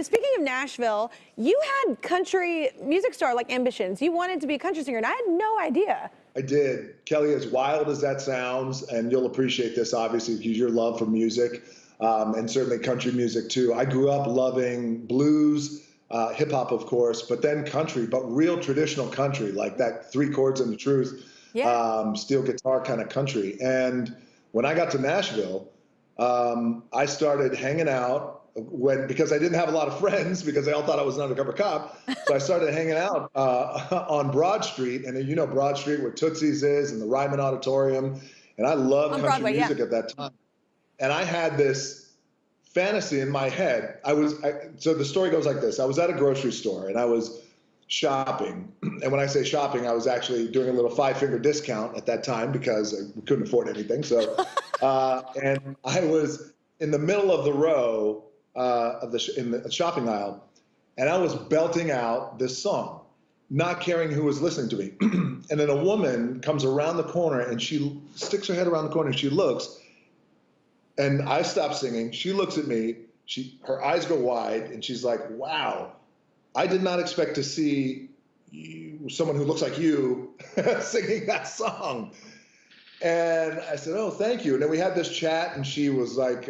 speaking of Nashville, you had country music star like ambitions. You wanted to be a country singer, and I had no idea. I did. Kelly, as wild as that sounds, and you'll appreciate this obviously because your love for music, and certainly country music too. I grew up loving blues, hip hop, of course, but then country, but real traditional country, like that Three Chords and the Truth, Yeah. steel guitar kind of country. And when I got to Nashville, I started hanging out because I didn't have a lot of friends because they all thought I was an undercover cop. So I started hanging out on Broad Street, and you know Broad Street where Tootsie's is and the Ryman Auditorium, and I loved country Broadway, music yeah. at that time. And I had this fantasy in my head. So the story goes like this: I was at a grocery store and I was shopping, and when I say shopping, I was actually doing a little five-finger discount at that time because we couldn't afford anything. So, and I was in the middle of the row in the shopping aisle, and I was belting out this song, not caring who was listening to me. And then a woman comes around the corner and she sticks her head around the corner and she looks, and I stop singing. She looks at me. Her eyes go wide, and she's like, "Wow, I did not expect to see someone who looks like you singing that song." And I said, "Oh, thank you." And then we had this chat, and she was like,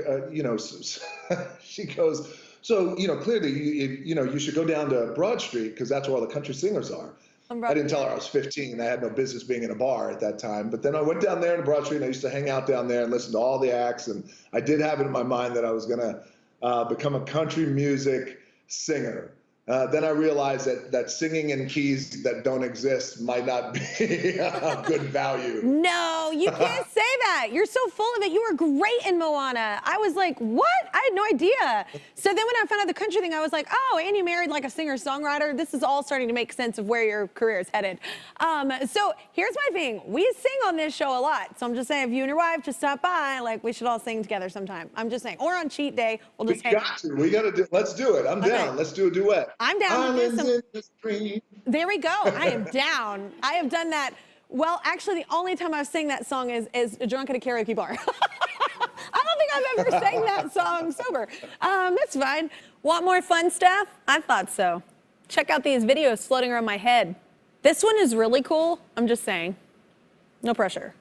she goes, "So, clearly, you should go down to Broad Street because that's where all the country singers are." I didn't tell her I was 15. I had no business being in a bar at that time. But then I went down there to Broad Street, and I used to hang out down there and listen to all the acts. And I did have it in my mind that I was going to become a country music singer. Then I realized that singing in keys that don't exist might not be a good value. No, you can't say that. You're so full of it. You were great in Moana. I was like, what? I had no idea. So then when I found out the country thing, I was like, oh, and you married like a singer-songwriter. This is all starting to make sense of where your career is headed. So here's my thing. We sing on this show a lot. So I'm just saying, if you and your wife just stop by, like we should all sing together sometime. I'm just saying. Or on cheat day, we'll just hang out. We got to let's do it. I'm down. Let's do a duet. I'm down to do some. In the stream. There we go. I am down. I have done that. Well, actually, the only time I've sang that song is drunk at a karaoke bar. I don't think I've ever sang that song sober. That's fine. Want more fun stuff? I thought so. Check out these videos floating around my head. This one is really cool. I'm just saying. No pressure.